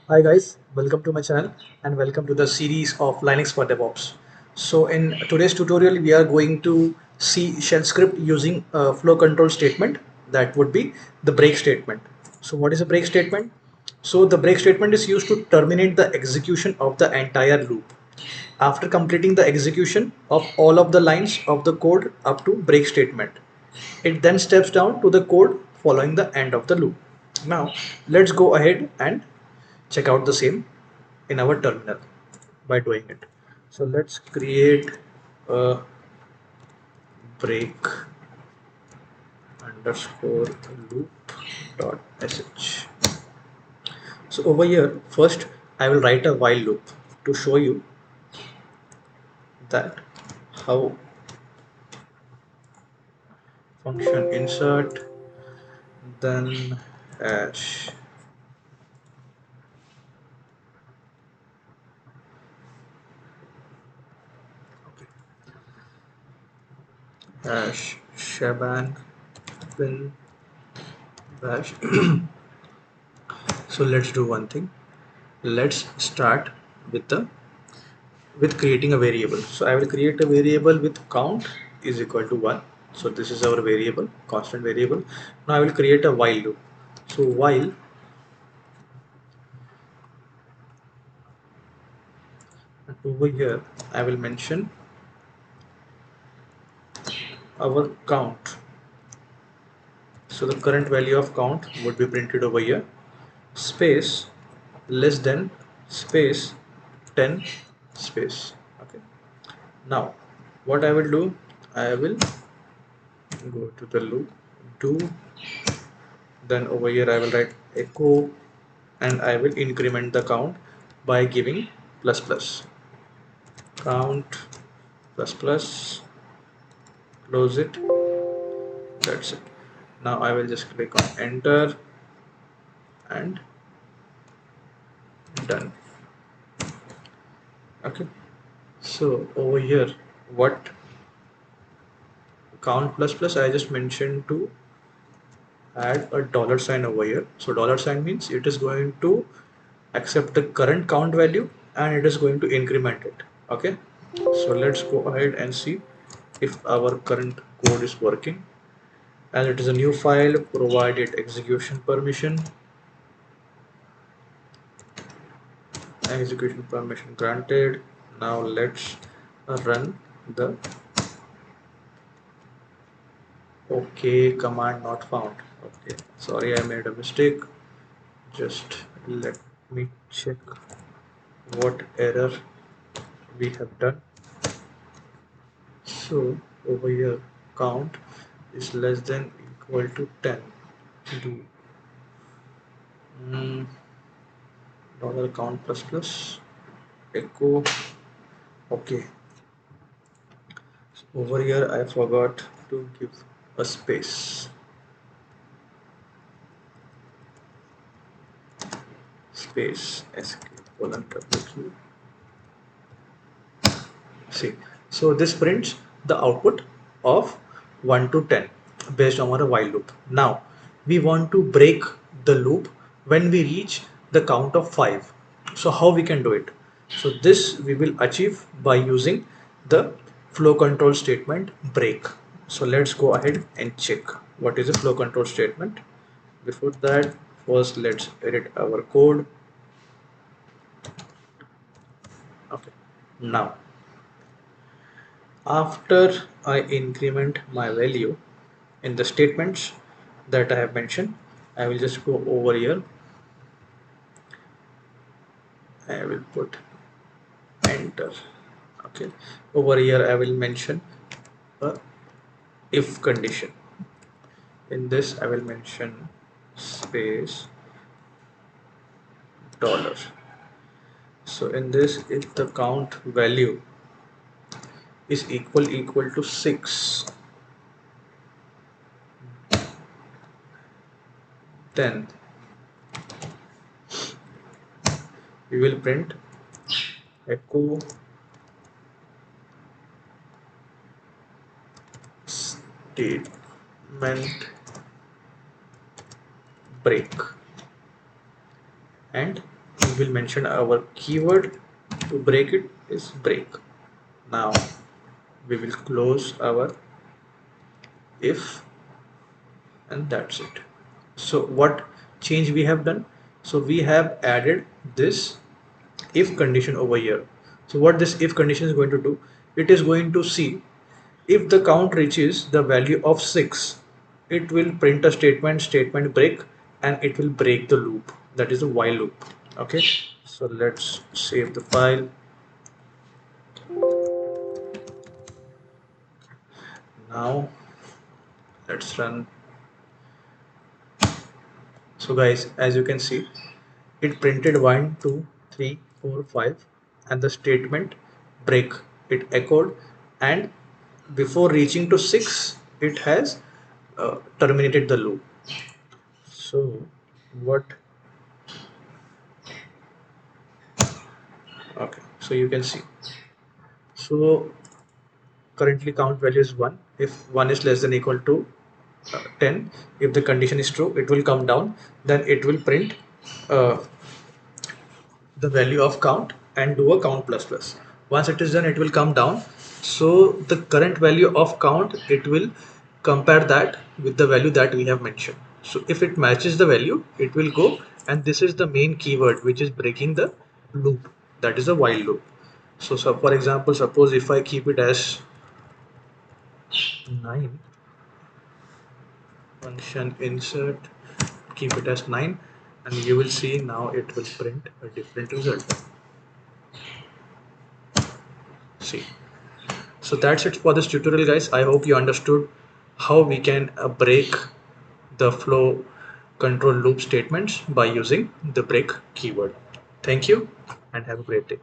Hi guys, welcome to my channel and welcome to the series of Linux for DevOps. So in today's tutorial we are going to see shell script using a flow control statement, that would be the break statement. So what is a break statement? So the break statement is used to terminate the execution of the entire loop. After completing the execution of all of the lines of the code up to break statement, it then steps down to the code following the end of the loop. Now let's go ahead and check out the same in our terminal by doing it. So let's create a break underscore loop dot sh. So over here, first I will write a while loop to show you that how function insert then hash. Okay. Hash shaban bin bash. So let's do one thing. Let's start with the with creating a variable. So I will create a variable with count is equal to 1. So this is our variable, constant variable. Now I will create a while loop. So while over here I will mention our count. So the current value of count would be printed over here. Space less than space 10 space. Okay. Now what I will do, I will go to the loop do, then over here I will write echo and I will increment the count by giving plus plus count plus plus, close it. That's it. Now I will just click on enter and done. Okay, so over here what count plus plus, I just mentioned to add a dollar sign over here. So dollar sign means it is going to accept the current count value and it is going to increment it. Okay, so let's go ahead and see if our current code is working. As it is a new file, provided execution permission. Execution permission granted. Now let's run the OK command not found. Okay, sorry, I made a mistake. Just let me check what error we have done. So over here count is less than equal to 10. Do dollar count plus plus echo. Okay, so over here I forgot to give a space. Space escape colon W. See, so this prints the output of 1 to 10 based on our while loop. Now we want to break the loop when we reach the count of 5. So how we can do it? So this we will achieve by using the flow control statement break. So let's go ahead and check what is a flow control statement. Before that, first let's edit our code. Okay, now after I increment my value in the statements that I have mentioned, I will just go over here. I will put enter. Okay, over here I will mention a if condition. In this I will mention space dollar. So in this, if the count value is equal to 6, then we will print echo statement break and we will mention our keyword to break it is break. Now we will close our if, and that's it. So what change we have done? So we have added this if condition over here. So what this if condition is going to do, it is going to see if the count reaches the value of 6, it will print a statement break, and it will break the loop, that is a while loop. Okay, so let's save the file. Now let's run. So guys, as you can see, it printed 1 2 3 4 5, and the statement break, it echoed, and before reaching to 6, it has terminated the loop. So what, okay, so you can see, so currently count value is 1. If 1 is less than equal to 10, if the condition is true, it will come down, then it will print uh, the value of count and do a count plus plus. Once it is done, it will come down. So the current value of count, it will compare that with the value that we have mentioned. So if it matches the value, it will go, and this is the main keyword which is breaking the loop, that is a while loop. So for example, suppose if I keep it as 9, function insert, keep it as 9, and you will see now it will print a different result. See, so that's it for this tutorial, guys. I hope you understood how we can break the flow control loop statements by using the break keyword. Thank you and have a great day.